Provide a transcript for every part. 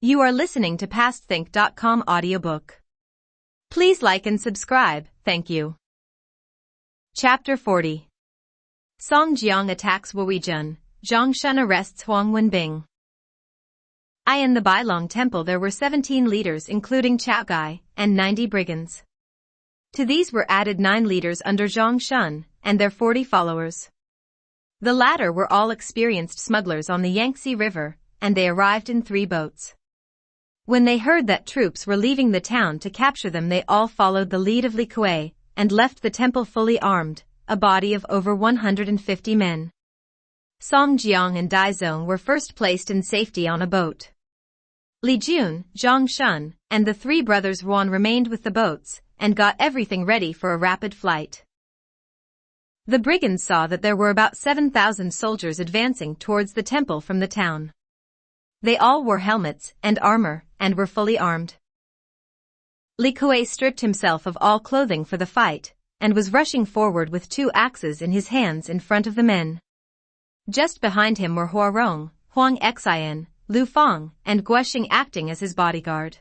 You are listening to PastThink.com audiobook. Please like and subscribe, thank you. Chapter 40. Song Jiang attacks Wuijun, Zhang Shun arrests Huang Wenbing. In the Bailong Temple there were 17 leaders including Chao Gai, and 90 brigands. To these were added 9 leaders under Zhang Shun, and their 40 followers. The latter were all experienced smugglers on the Yangtze River, and they arrived in 3 boats. When they heard that troops were leaving the town to capture them, they all followed the lead of Li Kuei, and left the temple fully armed, a body of over 150 men. Song Jiang and Dai Zong were first placed in safety on a boat. Li Jun, Zhang Shun, and the 3 brothers Ruan remained with the boats, and got everything ready for a rapid flight. The brigands saw that there were about 7,000 soldiers advancing towards the temple from the town. They all wore helmets and armor, and were fully armed. Li Kuei stripped himself of all clothing for the fight, and was rushing forward with 2 axes in his hands in front of the men. Just behind him were Huarong, Huang Xian, Lu Fang, and Guoxing acting as his bodyguard.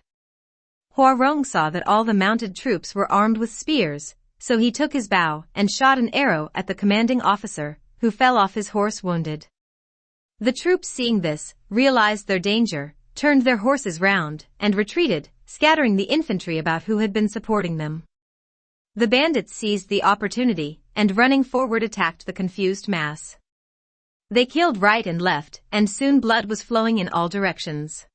Huarong saw that all the mounted troops were armed with spears, so he took his bow and shot an arrow at the commanding officer, who fell off his horse wounded. The troops, seeing this, realized their danger, turned their horses round, and retreated, scattering the infantry about who had been supporting them. The bandits seized the opportunity, and running forward attacked the confused mass. They killed right and left, and soon blood was flowing in all directions.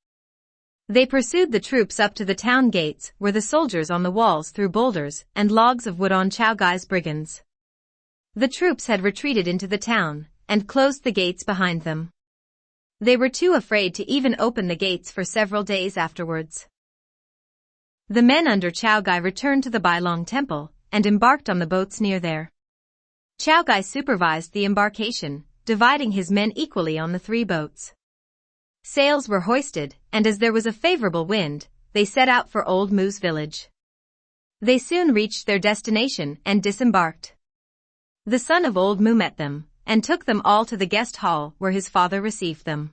They pursued the troops up to the town gates, where the soldiers on the walls threw boulders and logs of wood on Chao Gai's brigands. The troops had retreated into the town, and closed the gates behind them. They were too afraid to even open the gates for several days afterwards. The men under Chao Gai returned to the Bailong Temple, and embarked on the boats near there. Chao Gai supervised the embarkation, dividing his men equally on the 3 boats. Sails were hoisted, and as there was a favorable wind, they set out for Old Mu's village. They soon reached their destination and disembarked. The son of Old Mu met them, and took them all to the guest hall where his father received them.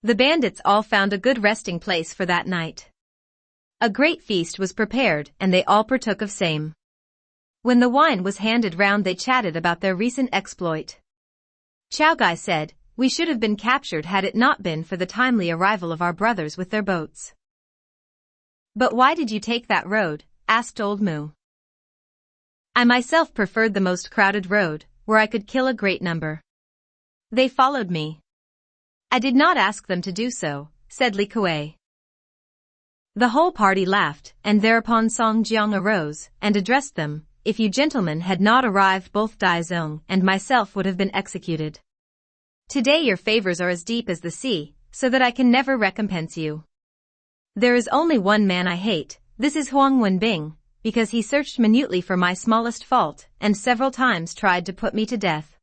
The bandits all found a good resting place for that night. A great feast was prepared, and they all partook of same. When the wine was handed round, they chatted about their recent exploit. Chao Gai said, "We should have been captured had it not been for the timely arrival of our brothers with their boats." "But why did you take that road?" asked Old Mu. "I myself preferred the most crowded road, where I could kill a great number. They followed me. I did not ask them to do so," said Li Kuei. The whole party laughed, and thereupon Song Jiang arose, and addressed them, "If you gentlemen had not arrived, both Dai Zong and myself would have been executed. Today your favors are as deep as the sea, so that I can never recompense you. There is only one man I hate, this is Huang Wenbing, because he searched minutely for my smallest fault, and several times tried to put me to death.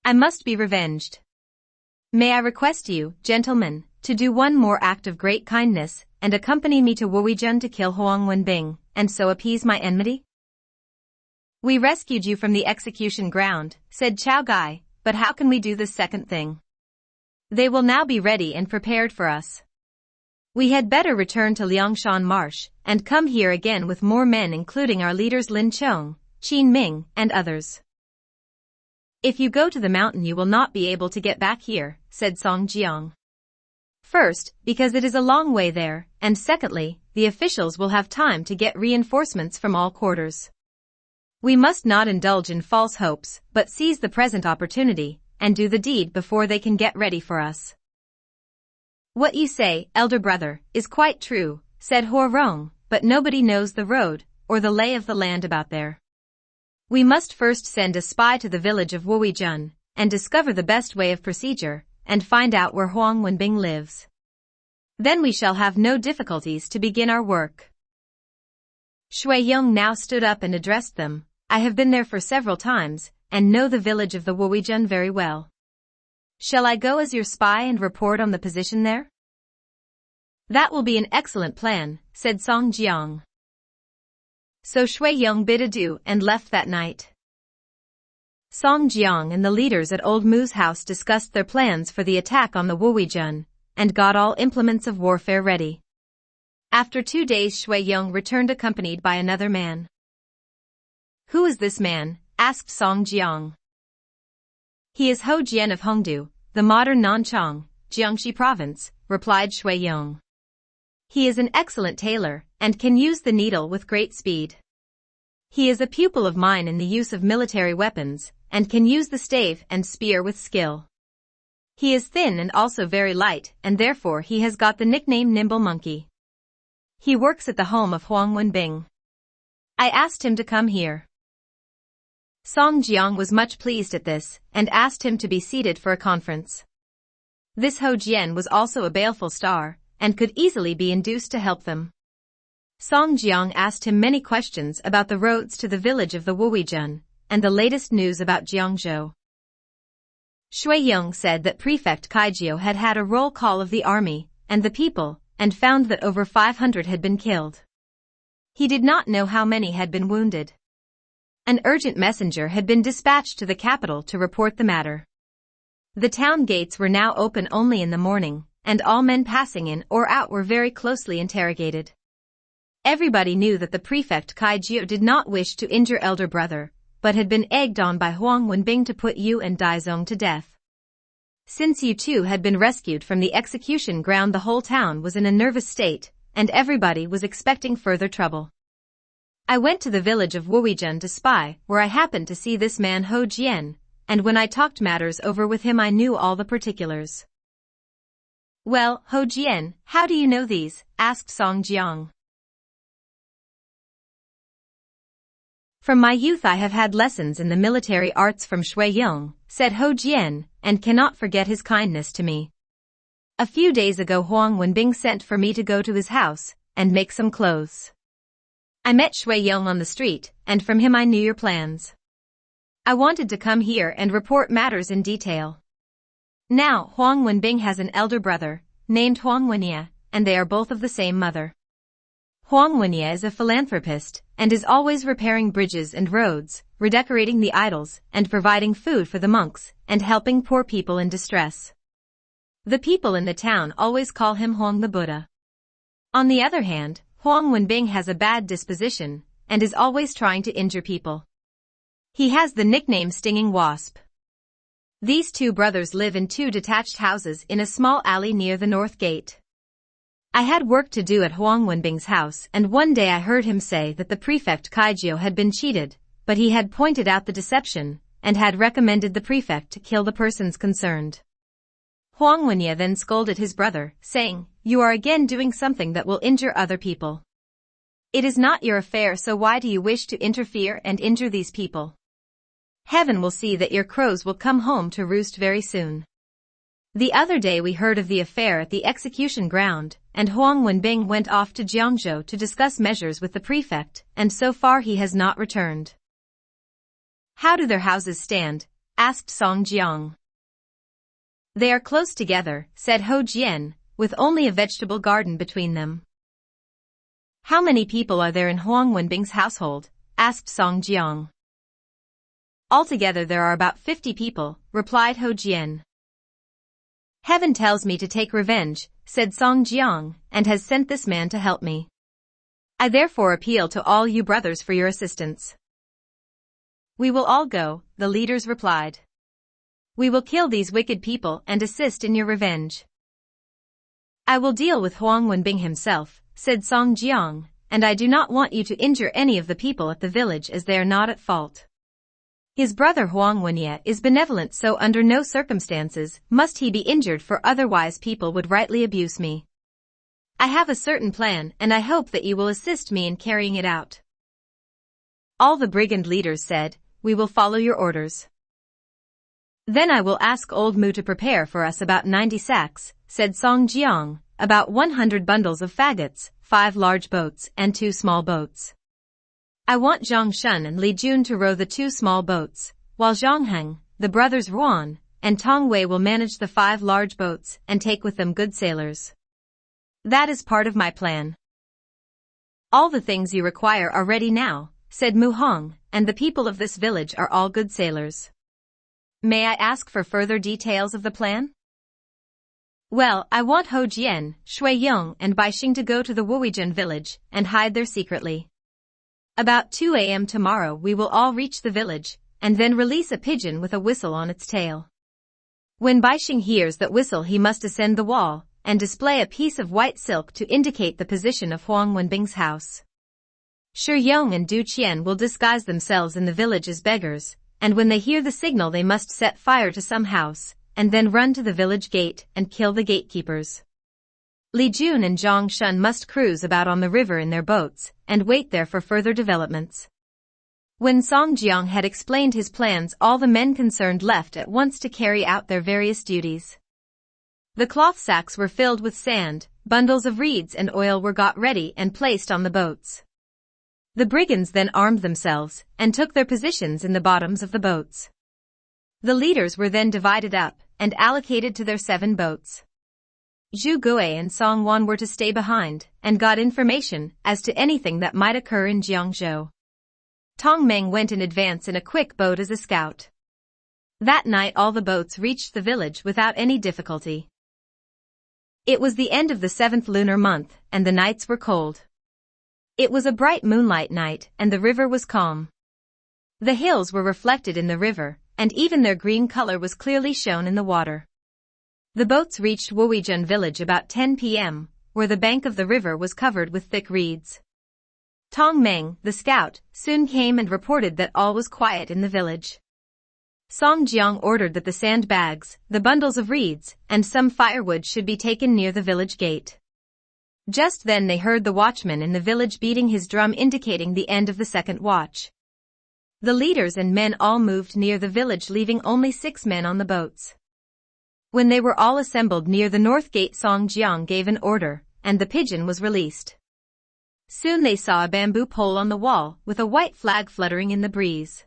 I must be revenged. May I request you, gentlemen, to do one more act of great kindness, and accompany me to Wuijun to kill Huang Wenbing, and so appease my enmity?" "We rescued you from the execution ground," said Chao Gai, "but how can we do the second thing? They will now be ready and prepared for us. We had better return to Liangshan Marsh, and come here again with more men, including our leaders Lin Chong, Qin Ming, and others." "If you go to the mountain you will not be able to get back here," said Song Jiang. "First, because it is a long way there, and secondly, the officials will have time to get reinforcements from all quarters. We must not indulge in false hopes, but seize the present opportunity, and do the deed before they can get ready for us." "What you say, elder brother, is quite true," said Huarong, "but nobody knows the road, or the lay of the land about there. We must first send a spy to the village of Wuijun, and discover the best way of procedure, and find out where Huang Wenbing lives. Then we shall have no difficulties to begin our work." Shui Yong now stood up and addressed them, "I have been there for several times, and know the village of the Wuijun very well. Shall I go as your spy and report on the position there?" "That will be an excellent plan," said Song Jiang. So Shui Yong bid adieu and left that night. Song Jiang and the leaders at Old Mu's house discussed their plans for the attack on the Wuijun, and got all implements of warfare ready. After 2 days Shui Yong returned accompanied by another man. "Who is this man?" asked Song Jiang. "He is Ho Jian of Hongdu, the modern Nanchang, Jiangxi province," replied Shui Yong. "He is an excellent tailor, and can use the needle with great speed. He is a pupil of mine in the use of military weapons, and can use the stave and spear with skill. He is thin and also very light, and therefore he has got the nickname Nimble Monkey. He works at the home of Huang Wenbing. I asked him to come here." Song Jiang was much pleased at this, and asked him to be seated for a conference. This Ho Jian was also a baleful star, and could easily be induced to help them. Song Jiang asked him many questions about the roads to the village of the Wuwijun, and the latest news about Jiangzhou. Shui Yong said that Prefect Kaijiao had had a roll call of the army and the people, and found that over 500 had been killed. He did not know how many had been wounded. An urgent messenger had been dispatched to the capital to report the matter. The town gates were now open only in the morning, and all men passing in or out were very closely interrogated. Everybody knew that the prefect Kaijiao did not wish to injure elder brother, but had been egged on by Huang Wenbing to put Yu and Daizong to death. Since Yu too had been rescued from the execution ground, the whole town was in a nervous state, and everybody was expecting further trouble. I went to the village of Wuwijun to spy, where I happened to see this man Ho Jian, and when I talked matters over with him I knew all the particulars. "Well, Ho Jian, how do you know these?" asked Song Jiang. "From my youth I have had lessons in the military arts from Shui Yong," said Ho Jian, "and cannot forget his kindness to me. A few days ago Huang Wenbing sent for me to go to his house and make some clothes. I met Shui Yong on the street, and from him I knew your plans. I wanted to come here and report matters in detail. Now, Huang Wenbing has an elder brother, named Huang Wenye, and they are both of the same mother. Huang Wenye is a philanthropist, and is always repairing bridges and roads, redecorating the idols, and providing food for the monks, and helping poor people in distress. The people in the town always call him Huang the Buddha. On the other hand, Huang Wenbing has a bad disposition, and is always trying to injure people. He has the nickname Stinging Wasp. These two brothers live in 2 detached houses in a small alley near the north gate. I had work to do at Huang Wenbing's house, and one day I heard him say that the prefect Kaijiao had been cheated, but he had pointed out the deception, and had recommended the prefect to kill the persons concerned. Huang Wenye then scolded his brother, saying, "You are again doing something that will injure other people. It is not your affair, so why do you wish to interfere and injure these people? Heaven will see that your crows will come home to roost very soon." The other day we heard of the affair at the execution ground, and Huang Wenbing went off to Jiangzhou to discuss measures with the prefect, and so far he has not returned. "How do their houses stand?" asked Song Jiang. "They are close together," said Ho Jian, "with only a vegetable garden between them." "How many people are there in Huang Wenbing's household?" asked Song Jiang. "Altogether there are about 50 people," replied Ho Jian. "Heaven tells me to take revenge," said Song Jiang, "and has sent this man to help me. I therefore appeal to all you brothers for your assistance." "We will all go," the leaders replied. "We will kill these wicked people and assist in your revenge." "I will deal with Huang Wenbing himself," said Song Jiang, "and I do not want you to injure any of the people at the village as they are not at fault. His brother Huang Wenye is benevolent, so under no circumstances must he be injured, for otherwise people would rightly abuse me. I have a certain plan, and I hope that you will assist me in carrying it out." All the brigand leaders said, "We will follow your orders." "Then I will ask old Mu to prepare for us about 90 sacks, said Song Jiang, "about 100 bundles of faggots, 5 large boats and 2 small boats. I want Zhang Shun and Li Jun to row the 2 small boats, while Zhang Heng, the brothers Ruan, and Tong Wei will manage the 5 large boats and take with them good sailors. That is part of my plan." "All the things you require are ready now," said Mu Hong, "and the people of this village are all good sailors. May I ask for further details of the plan?" Well, I want Hou Jian, Shui Yong and Bai Xing to go to the Wuweijun village and hide there secretly. About 2 a.m. tomorrow we will all reach the village, and then release a pigeon with a whistle on its tail. When Bai Xing hears that whistle he must ascend the wall, and display a piece of white silk to indicate the position of Huang Wenbing's house. Shi Yong and Du Qian will disguise themselves in the village as beggars, and when they hear the signal they must set fire to some house, and then run to the village gate and kill the gatekeepers. Li Jun and Zhang Shun must cruise about on the river in their boats, and wait there for further developments. When Song Jiang had explained his plans, all the men concerned left at once to carry out their various duties. The cloth sacks were filled with sand, bundles of reeds and oil were got ready and placed on the boats. The brigands then armed themselves, and took their positions in the bottoms of the boats. The leaders were then divided up, and allocated to their 7 boats. Zhu Gui and Song Wan were to stay behind, and got information as to anything that might occur in Jiangzhou. Tong Meng went in advance in a quick boat as a scout. That night all the boats reached the village without any difficulty. It was the end of the 7th lunar month, and the nights were cold. It was a bright moonlight night, and the river was calm. The hills were reflected in the river, and even their green color was clearly shown in the water. The boats reached Wuweijun village about 10 p.m., where the bank of the river was covered with thick reeds. Tong Meng, the scout, soon came and reported that all was quiet in the village. Song Jiang ordered that the sandbags, the bundles of reeds, and some firewood should be taken near the village gate. Just then they heard the watchman in the village beating his drum indicating the end of the 2nd watch. The leaders and men all moved near the village, leaving only 6 men on the boats. When they were all assembled near the north gate, Song Jiang gave an order, and the pigeon was released. Soon they saw a bamboo pole on the wall, with a white flag fluttering in the breeze.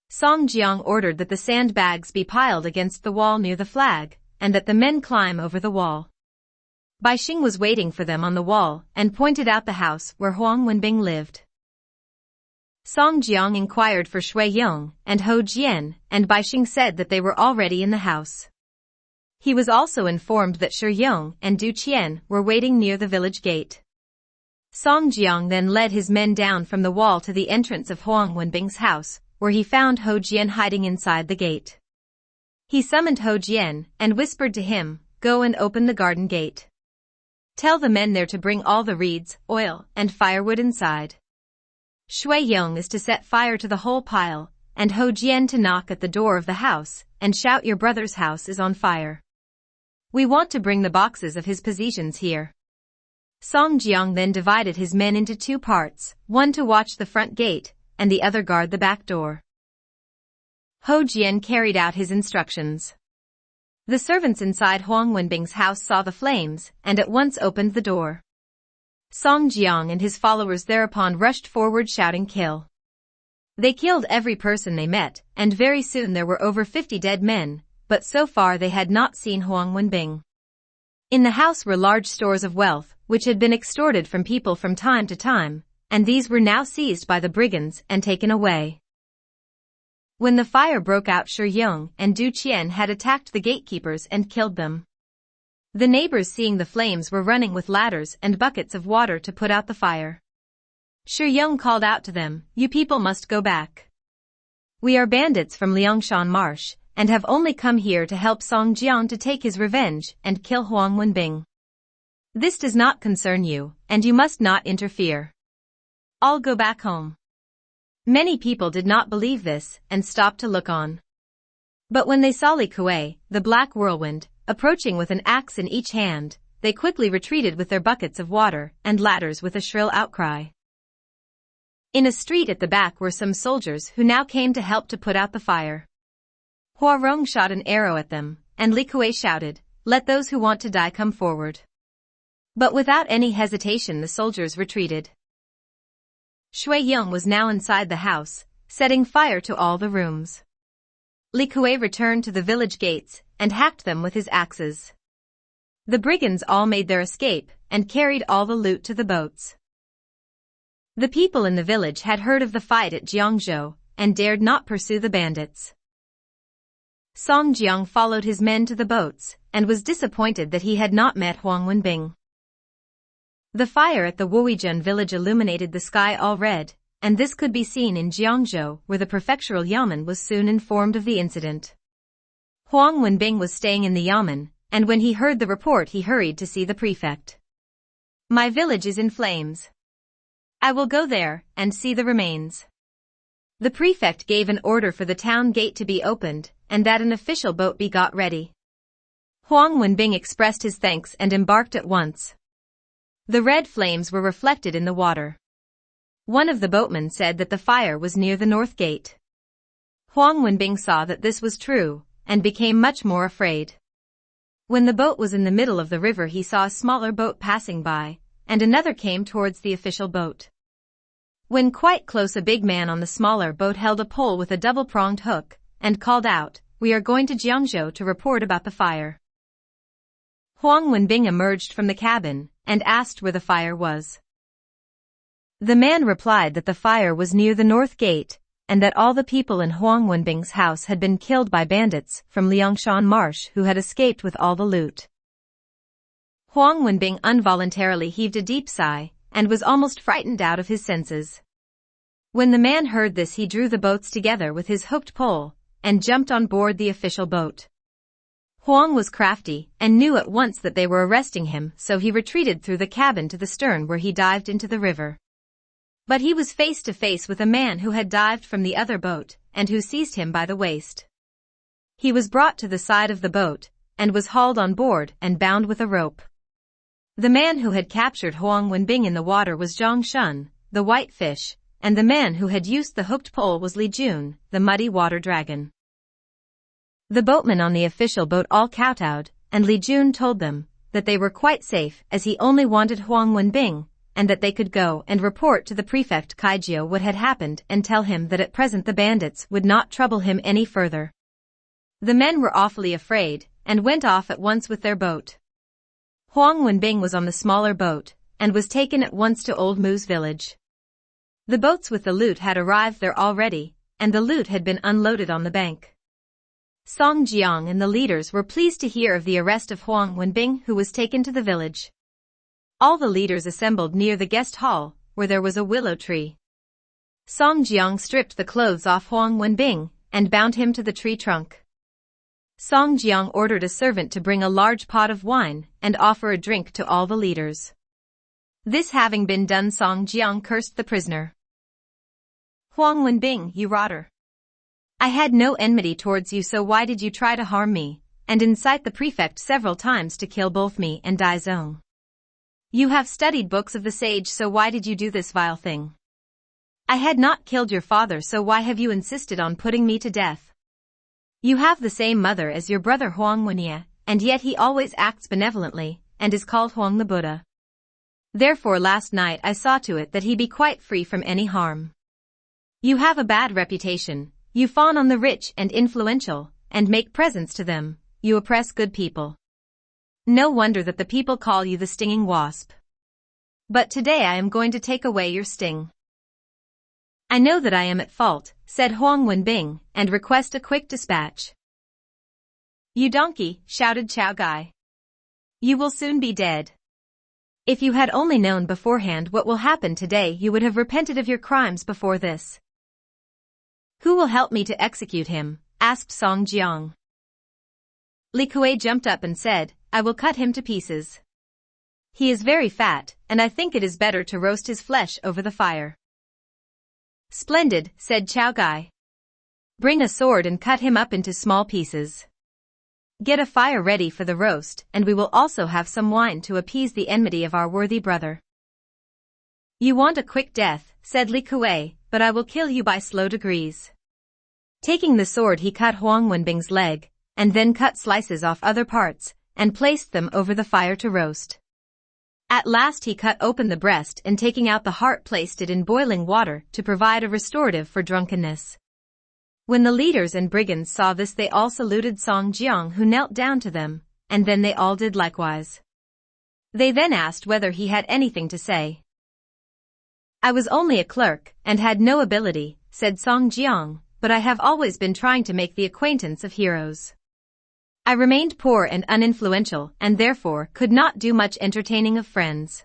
Song Jiang ordered that the sandbags be piled against the wall near the flag, and that the men climb over the wall. Bai Xing was waiting for them on the wall, and pointed out the house where Huang Wenbing lived. Song Jiang inquired for Shui Yong and Hou Jian, and Bai Xing said that they were already in the house. He was also informed that Shi Yong and Du Qian were waiting near the village gate. Song Jiang then led his men down from the wall to the entrance of Huang Wenbing's house, where he found Hou Jian hiding inside the gate. He summoned Hou Jian and whispered to him, "Go and open the garden gate. Tell the men there to bring all the reeds, oil, and firewood inside. Shui Yong is to set fire to the whole pile, and Hou Jian to knock at the door of the house, and shout your brother's house is on fire. We want to bring the boxes of his possessions here." Song Jiang then divided his men into 2 parts, one to watch the front gate, and the other guard the back door. Hou Jian carried out his instructions. The servants inside Huang Wenbing's house saw the flames, and at once opened the door. Song Jiang and his followers thereupon rushed forward shouting "Kill!" They killed every person they met, and very soon there were over 50 dead men, but so far they had not seen Huang Wenbing. In the house were large stores of wealth, which had been extorted from people from time to time, and these were now seized by the brigands and taken away. When the fire broke out, Shi Yong and Du Qian had attacked the gatekeepers and killed them. The neighbors, seeing the flames, were running with ladders and buckets of water to put out the fire. Shi Yong called out to them, "You people must go back. We are bandits from Liangshan Marsh, and have only come here to help Song Jiang to take his revenge and kill Huang Wenbing. This does not concern you, and you must not interfere. All go back home." Many people did not believe this, and stopped to look on. But when they saw Li Kuei, the black whirlwind, approaching with an axe in each hand, they quickly retreated with their buckets of water and ladders with a shrill outcry. In a street at the back were some soldiers who now came to help to put out the fire. Hua Rong shot an arrow at them, and Li Kuei shouted, "Let those who want to die come forward." But without any hesitation the soldiers retreated. Shui Yong was now inside the house, setting fire to all the rooms. Li Kuei returned to the village gates, and hacked them with his axes. The brigands all made their escape, and carried all the loot to the boats. The people in the village had heard of the fight at Jiangzhou, and dared not pursue the bandits. Song Jiang followed his men to the boats, and was disappointed that he had not met Huang Wenbing. The fire at the Wuijun village illuminated the sky all red, and this could be seen in Jiangzhou, where the prefectural yamen was soon informed of the incident. Huang Wenbing was staying in the yamen, and when he heard the report he hurried to see the prefect. "My village is in flames. I will go there and see the remains." The prefect gave an order for the town gate to be opened, and that an official boat be got ready. Huang Wenbing expressed his thanks and embarked at once. The red flames were reflected in the water. One of the boatmen said that the fire was near the north gate. Huang Wenbing saw that this was true, and became much more afraid. When the boat was in the middle of the river he saw a smaller boat passing by, and another came towards the official boat. When quite close a big man on the smaller boat held a pole with a double-pronged hook, and called out, "We are going to Jiangzhou to report about the fire." Huang Wenbing emerged from the cabin, and asked where the fire was. The man replied that the fire was near the north gate, and that all the people in Huang Wenbing's house had been killed by bandits from Liangshan Marsh who had escaped with all the loot. Huang Wenbing involuntarily heaved a deep sigh, and was almost frightened out of his senses. When the man heard this he drew the boats together with his hooked pole, and jumped on board the official boat. Huang was crafty, and knew at once that they were arresting him, so he retreated through the cabin to the stern where he dived into the river. But he was face to face with a man who had dived from the other boat, and who seized him by the waist. He was brought to the side of the boat, and was hauled on board and bound with a rope. The man who had captured Huang Wenbing in the water was Zhang Shun, the white fish, and the man who had used the hooked pole was Li Jun, the muddy water dragon. The boatmen on the official boat all kowtowed, and Li Jun told them that they were quite safe as he only wanted Huang Wenbing, and that they could go and report to the prefect Kaijio what had happened and tell him that at present the bandits would not trouble him any further. The men were awfully afraid, and went off at once with their boat. Huang Wenbing was on the smaller boat, and was taken at once to Old Mu's village. The boats with the loot had arrived there already, and the loot had been unloaded on the bank. Song Jiang and the leaders were pleased to hear of the arrest of Huang Wenbing, who was taken to the village. All the leaders assembled near the guest hall, where there was a willow tree. Song Jiang stripped the clothes off Huang Wenbing, and bound him to the tree trunk. Song Jiang ordered a servant to bring a large pot of wine, and offer a drink to all the leaders. This having been done, Song Jiang cursed the prisoner. "Huang Wenbing, you rotter! I had no enmity towards you, so why did you try to harm me, and incite the prefect several times to kill both me and Dai Zong? You have studied books of the sage, so why did you do this vile thing? I had not killed your father, so why have you insisted on putting me to death? You have the same mother as your brother Huang Wenye, and yet he always acts benevolently, and is called Huang the Buddha. Therefore last night I saw to it that he be quite free from any harm. You have a bad reputation. You fawn on the rich and influential, and make presents to them. You oppress good people. No wonder that the people call you the stinging wasp. But today I am going to take away your sting." "I know that I am at fault," said Huang Wenbing, "and request a quick dispatch." "You donkey," shouted Chao Gai. "You will soon be dead. If you had only known beforehand what will happen today, you would have repented of your crimes before this." "Who will help me to execute him?" asked Song Jiang. Li Kuei jumped up and said, "I will cut him to pieces. He is very fat, and I think it is better to roast his flesh over the fire." "Splendid," said Chao Gai. "Bring a sword and cut him up into small pieces. Get a fire ready for the roast, and we will also have some wine to appease the enmity of our worthy brother." "You want a quick death," said Li Kuei, "but I will kill you by slow degrees." Taking the sword he cut Huang Wenbing's leg, and then cut slices off other parts, and placed them over the fire to roast. At last he cut open the breast and taking out the heart placed it in boiling water to provide a restorative for drunkenness. When the leaders and brigands saw this they all saluted Song Jiang, who knelt down to them, and then they all did likewise. They then asked whether he had anything to say. "I was only a clerk, and had no ability," said Song Jiang, "but I have always been trying to make the acquaintance of heroes. I remained poor and uninfluential and therefore could not do much entertaining of friends.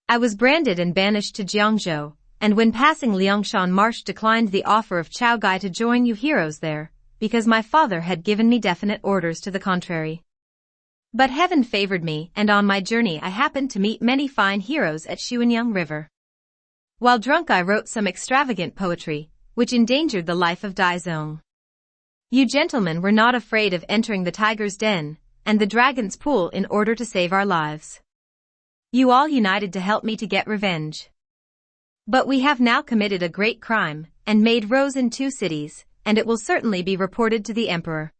I was branded and banished to Jiangzhou, and when passing Liangshan Marsh declined the offer of Chao Gai to join you heroes there, because my father had given me definite orders to the contrary. But heaven favored me, and on my journey I happened to meet many fine heroes at Xuanyang River. While drunk I wrote some extravagant poetry, which endangered the life of Dai Zong. You gentlemen were not afraid of entering the tiger's den, and the dragon's pool in order to save our lives. You all united to help me to get revenge. But we have now committed a great crime, and made rows in 2 cities, and it will certainly be reported to the emperor.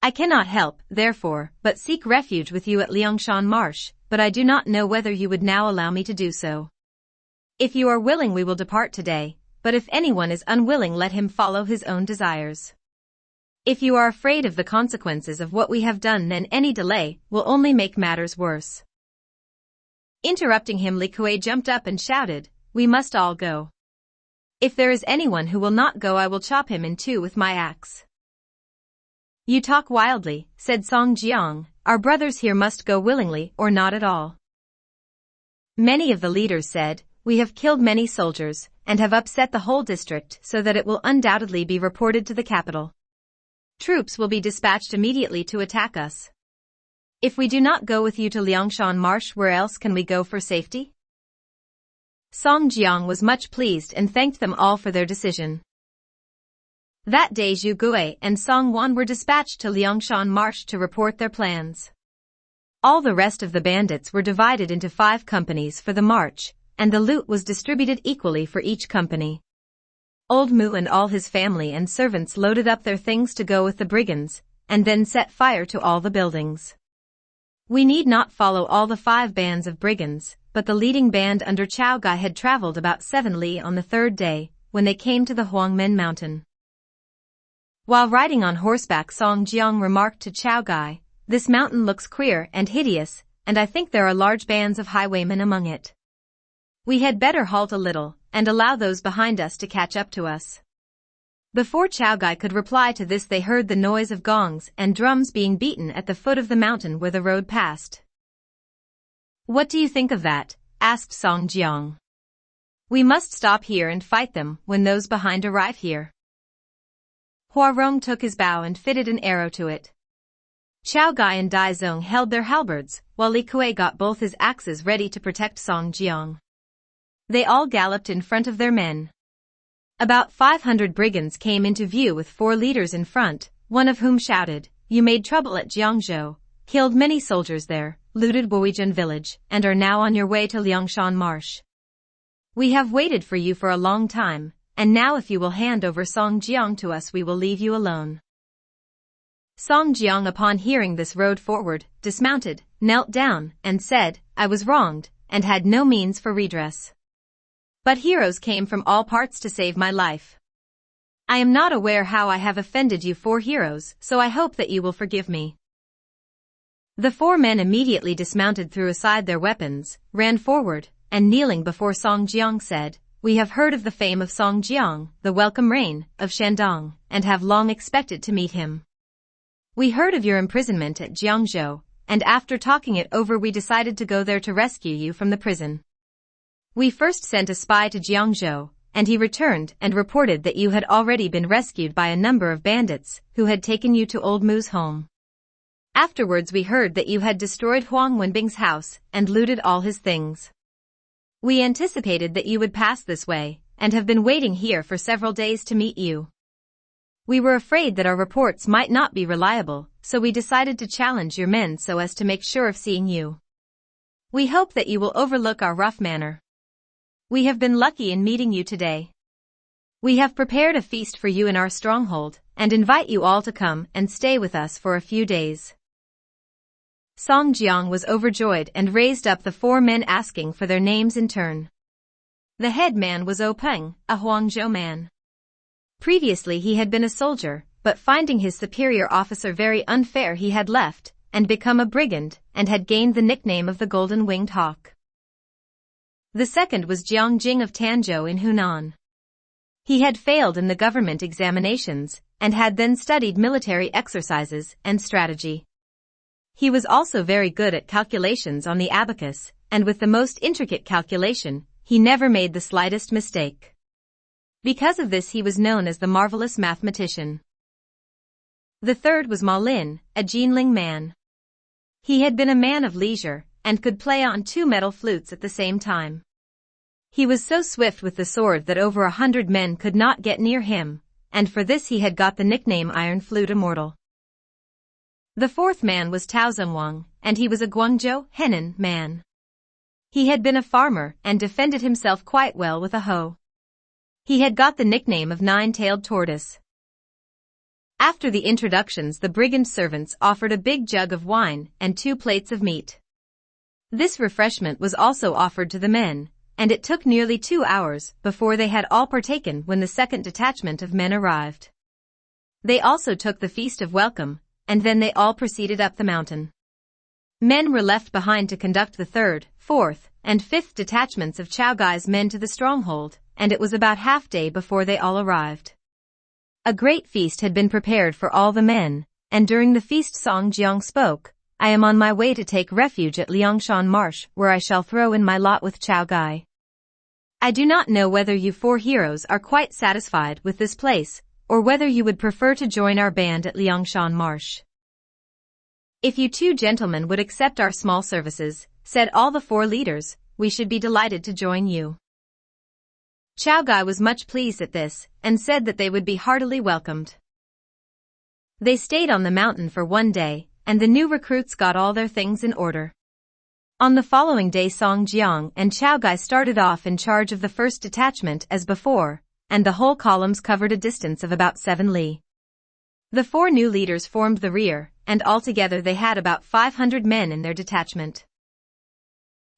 I cannot help, therefore, but seek refuge with you at Liangshan Marsh, but I do not know whether you would now allow me to do so. If you are willing we will depart today, but if anyone is unwilling let him follow his own desires. If you are afraid of the consequences of what we have done then any delay will only make matters worse. Interrupting him, Li Kuei jumped up and shouted, "We must all go. If there is anyone who will not go I will chop him in 2 with my axe." "You talk wildly," said Song Jiang, "our brothers here must go willingly or not at all." Many of the leaders said, "We have killed many soldiers, and have upset the whole district so that it will undoubtedly be reported to the capital. Troops will be dispatched immediately to attack us. If we do not go with you to Liangshan Marsh, where else can we go for safety?" Song Jiang was much pleased and thanked them all for their decision. That day Zhu Gui and Song Wan were dispatched to Liangshan Marsh to report their plans. All the rest of the bandits were divided into 5 companies for the march, and the loot was distributed equally for each company. Old Mu and all his family and servants loaded up their things to go with the brigands, and then set fire to all the buildings. We need not follow all the 5 bands of brigands, but the leading band under Chao Gai had traveled about 7 li on the 3rd day, when they came to the Huangmen mountain. While riding on horseback Song Jiang remarked to Chao Gai, "This mountain looks queer and hideous, and I think there are large bands of highwaymen among it. We had better halt a little, and allow those behind us to catch up to us." Before Chao Gai could reply to this they heard the noise of gongs and drums being beaten at the foot of the mountain where the road passed. "What do you think of that?" asked Song Jiang. "We must stop here and fight them when those behind arrive here." Hua Rong took his bow and fitted an arrow to it. Chao Gai and Dai Zong held their halberds, while Li Kuei got both his axes ready to protect Song Jiang. They all galloped in front of their men. About 500 brigands came into view with 4 leaders in front, one of whom shouted, "You made trouble at Jiangzhou, killed many soldiers there, looted Wuizhen village, and are now on your way to Liangshan Marsh. We have waited for you for a long time, and now if you will hand over Song Jiang to us we will leave you alone." Song Jiang upon hearing this rode forward, dismounted, knelt down, and said, "I was wronged, and had no means for redress. But heroes came from all parts to save my life. I am not aware how I have offended you 4 heroes, so I hope that you will forgive me." The 4 men immediately dismounted, threw aside their weapons, ran forward, and kneeling before Song Jiang said, "We have heard of the fame of Song Jiang, the welcome rain, of Shandong, and have long expected to meet him. We heard of your imprisonment at Jiangzhou, and after talking it over we decided to go there to rescue you from the prison. We first sent a spy to Jiangzhou, and he returned and reported that you had already been rescued by a number of bandits, who had taken you to Old Mu's home. Afterwards we heard that you had destroyed Huang Wenbing's house and looted all his things. We anticipated that you would pass this way, and have been waiting here for several days to meet you. We were afraid that our reports might not be reliable, so we decided to challenge your men so as to make sure of seeing you. We hope that you will overlook our rough manner. We have been lucky in meeting you today. We have prepared a feast for you in our stronghold, and invite you all to come and stay with us for a few days." Song Jiang was overjoyed and raised up the 4 men asking for their names in turn. The head man was O Peng, a Huangzhou man. Previously he had been a soldier, but finding his superior officer very unfair he had left, and become a brigand, and had gained the nickname of the Golden-Winged Hawk. The second was Jiang Jing of Tanzhou in Hunan. He had failed in the government examinations, and had then studied military exercises and strategy. He was also very good at calculations on the abacus, and with the most intricate calculation, he never made the slightest mistake. Because of this he was known as the marvelous mathematician. The third was Ma Lin, a Jinling man. He had been a man of leisure, and could play on 2 metal flutes at the same time. He was so swift with the sword that over 100 men could not get near him, and for this he had got the nickname Iron Flute Immortal. The fourth man was Tao Zhengwang, and he was a Guangzhou, Henan, man. He had been a farmer and defended himself quite well with a hoe. He had got the nickname of Nine-Tailed Tortoise. After the introductions, the brigand servants offered a big jug of wine and 2 plates of meat. This refreshment was also offered to the men, and it took nearly 2 hours before they had all partaken when the second detachment of men arrived. They also took the feast of welcome, and then they all proceeded up the mountain. Men were left behind to conduct the 3rd, 4th, and 5th detachments of Chao Gai's men to the stronghold, and it was about half-day before they all arrived. A great feast had been prepared for all the men, and during the feast Song Jiang spoke, "I am on my way to take refuge at Liangshan Marsh, where I shall throw in my lot with Chao Gai. I do not know whether you 4 heroes are quite satisfied with this place, or whether you would prefer to join our band at Liangshan Marsh. If you 2 gentlemen would accept our small services," said all the 4 leaders, "we should be delighted to join you." Chao Gai was much pleased at this, and said that they would be heartily welcomed. They stayed on the mountain for 1 day, and the new recruits got all their things in order. On the following day Song Jiang and Chao Gai started off in charge of the first detachment as before, and the whole columns covered a distance of about 7 li. The 4 new leaders formed the rear, and altogether they had about 500 men in their detachment.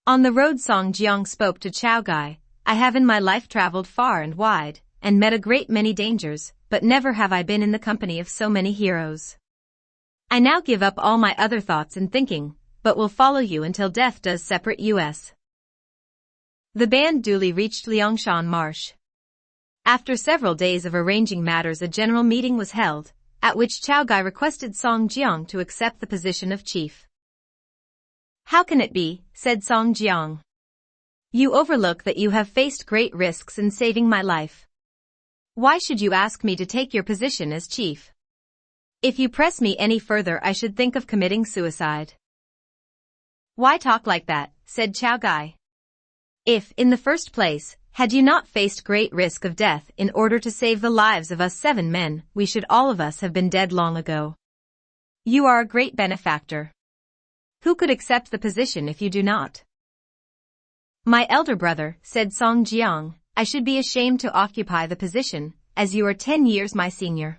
On the road Song Jiang spoke to Chao Gai, "I have in my life traveled far and wide, and met a great many dangers, but never have I been in the company of so many heroes. I now give up all my other thoughts and thinking, but will follow you until death does separate us." The band duly reached Liangshan Marsh. After several days of arranging matters, a general meeting was held, at which Chao Gai requested Song Jiang to accept the position of chief. "How can it be?" said Song Jiang. "You overlook that you have faced great risks in saving my life. Why should you ask me to take your position as chief? If you press me any further I should think of committing suicide." "Why talk like that?" said Chao Gai. "If, in the first place, had you not faced great risk of death in order to save the lives of us 7 men, we should all of us have been dead long ago. You are a great benefactor. Who could accept the position if you do not?" "My elder brother," said Song Jiang, "I should be ashamed to occupy the position, as you are 10 years my senior."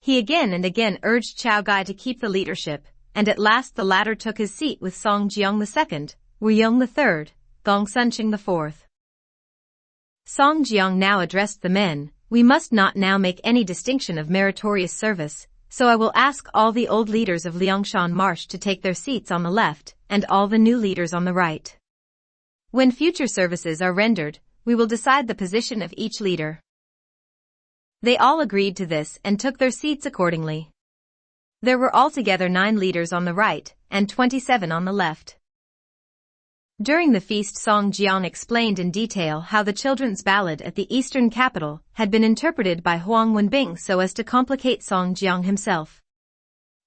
He again and again urged Chao Gai to keep the leadership, and at last the latter took his seat with Song Jiang II, Wu Yong III, Gong Sunqing IV. Song Jiang now addressed the men, "We must not now make any distinction of meritorious service, so I will ask all the old leaders of Liangshan Marsh to take their seats on the left, and all the new leaders on the right. When future services are rendered, we will decide the position of each leader." They all agreed to this and took their seats accordingly. There were altogether 9 leaders on the right, and 27 on the left. During the feast Song Jiang explained in detail how the children's ballad at the eastern capital had been interpreted by Huang Wenbing so as to complicate Song Jiang himself.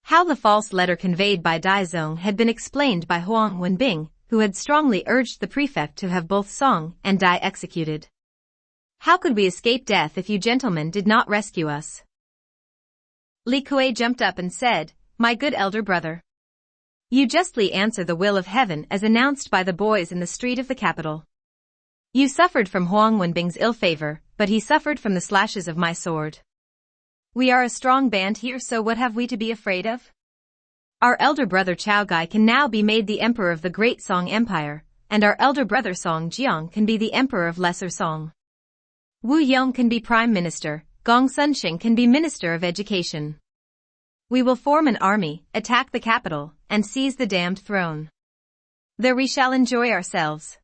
How the false letter conveyed by Dai Zong had been explained by Huang Wenbing, who had strongly urged the prefect to have both Song and Dai executed. "How could we escape death if you gentlemen did not rescue us?" Li Kuei jumped up and said, "My good elder brother, you justly answer the will of heaven as announced by the boys in the street of the capital. You suffered from Huang Wenbing's ill favor, but he suffered from the slashes of my sword. We are a strong band here, so what have we to be afraid of? Our elder brother Chao Gai can now be made the emperor of the great Song Empire, and our elder brother Song Jiang can be the emperor of Lesser Song. Wu Yong can be prime minister, Gong Sunqing can be minister of education. We will form an army, attack the capital, and seize the damned throne. There we shall enjoy ourselves.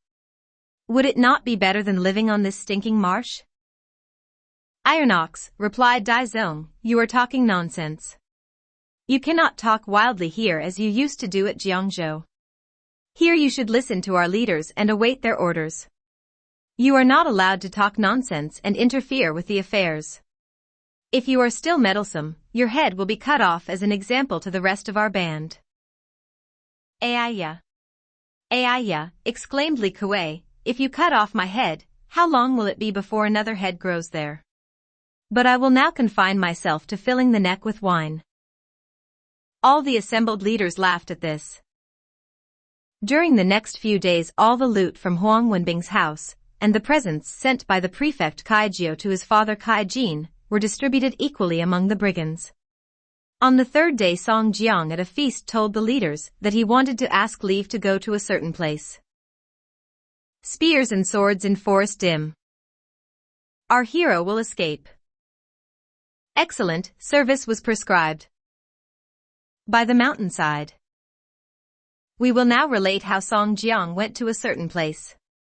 Would it not be better than living on this stinking marsh?" Iron Ox, replied Dai Zong, you are talking nonsense. You cannot talk wildly here as you used to do at Jiangzhou. Here you should listen to our leaders and await their orders. You are not allowed to talk nonsense and interfere with the affairs. If you are still meddlesome, your head will be cut off as an example to the rest of our band. Aiya, exclaimed Li Kuei, if you cut off my head, how long will it be before another head grows there? But I will now confine myself to filling the neck with wine. All the assembled leaders laughed at this. During the next few days all the loot from Huang Wenbing's house, and the presents sent by the prefect Kaijio to his father Kaijin, were distributed equally among the brigands. On the third day Song Jiang at a feast told the leaders that he wanted to ask leave to go to a certain place. Spears and swords in forest dim. Our hero will escape. Excellent, service was prescribed. By the mountainside. We will now relate how Song Jiang went to a certain place.